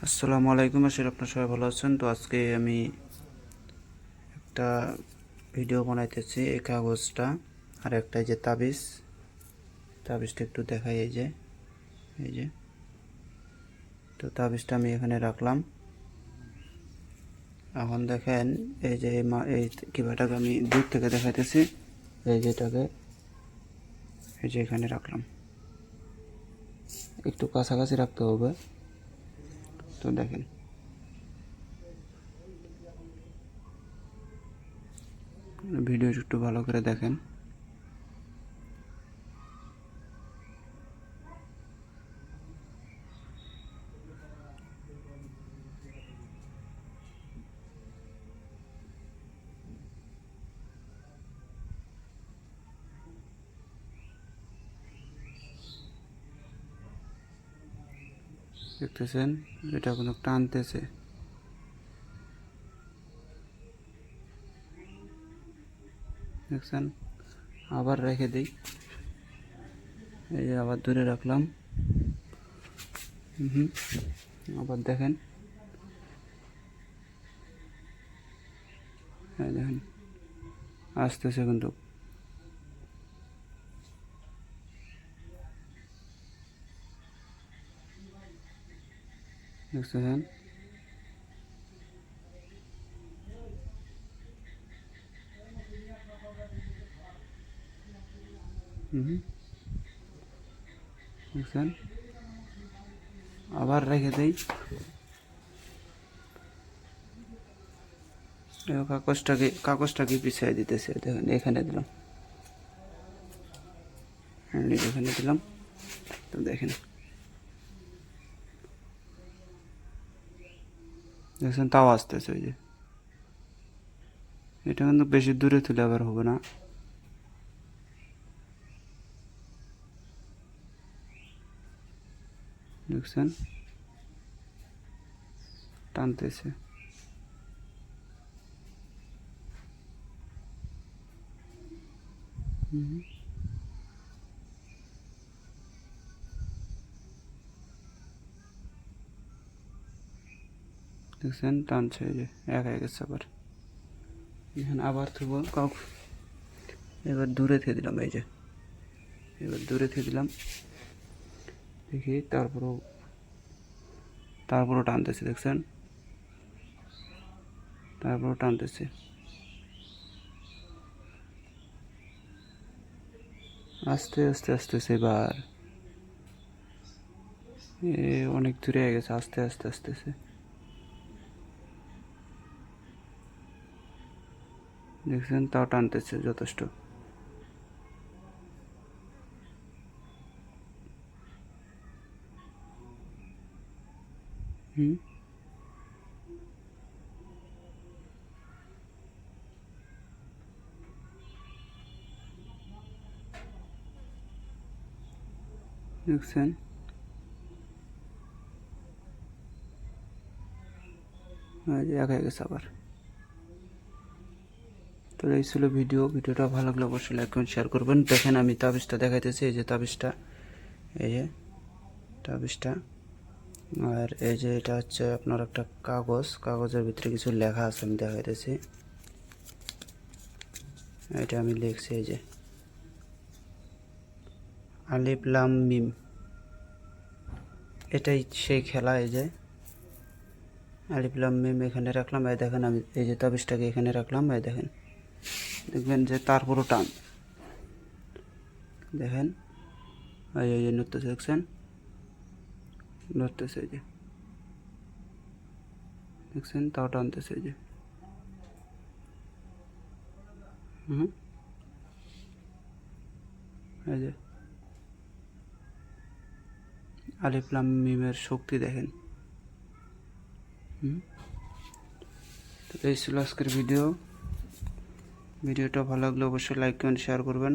আসসালামু আলাইকুম, আশা করি আপনারা সবাই ভালো আছেন। তো আজকে আমি একটা ভিডিও বানাইতেছি। এই কাগজটা আর একটা যে তাবিজটা একটু দেখাই। এই যে তো তাবিজটা আমি এখানে রাখলাম। এখন দেখেন, এই যে এই কিভাবেটাকে আমি দূর থেকে দেখাইতেছি। এই যে এখানে রাখলাম, একটু কাছাকাছি রাখতে হবে। তো দেখেন, ভিডিও একটু ভালো করে দেখেন। দেখতেছেন, এটা কোনো টানতেছে। দেখছেন, আবার রেখে দিই। এই যে আবার দূরে রাখলাম। আবার দেখেন, দেখেন আসতেছে কিন্তু। দেখতেছেন, দেখছেন, আবার রেখে দিই। কাগজটাকে পিছিয়ে দিতেছে। দেখেন, এখানে দিলাম, এখানে দিলাম। তো দেখেন, দেখছেন, তাও আসতেছে। ওই যে এটা কিন্তু বেশি দূরে তুলে আবার হবে না। দেখছেন, টানতেছে। দেখছেন, টানছে। এই যে একা গেছে আবার। এখানে আবার থুব এবার দূরে থেকে দিলাম। এই যে এবার দূরে থেকে দিলাম, দেখি। তারপরও টানতেছে। দেখছেন, তারপরও টানতেছে। আস্তে আস্তে আসতেছে এবার। অনেক দূরে হয়ে গেছে। আস্তে আস্তে আসতেছে। দেখছেন, তাও টানতেছে যথেষ্ট। দেখছেন, এক হয়ে গেছে আবার। তো এই ছিল ভিডিওটা ভালো লাগলে অবশ্যই লাইক কমেন্ট শেয়ার করবেন। দেখেন, আমি তাবিজটা দেখাইতেছি। এই যে তাবিজটা, এই যে তাবিজটা। আর এই যে এটা হচ্ছে আপনার একটা কাগজের ভিতরে কিছু লেখা আছে, আমি দেখাইতেছি। এটা আমি লিখছি, এই যে আলিফ লাম মিম। এটাই সেই খেলা। এই যে আলিফ লাম মিম এখানে রাখলাম। এই দেখেন, আমি এই যে তাবিজটাকে এখানে রাখলাম। এই দেখেন, দেখবেন যে তারপরও টান। দেখেন, এই যে নড়তেছে। দেখছেন, নড়তেছে। এই যে দেখছেন, তাও টানতেছে। এই যে এই যে আলিফ লাম মিমের শক্তি দেখেন। তো এই ছিল আজকের ভিডিওটা ভালো লাগলে অবশ্যই লাইক কমেন্ট শেয়ার করবেন।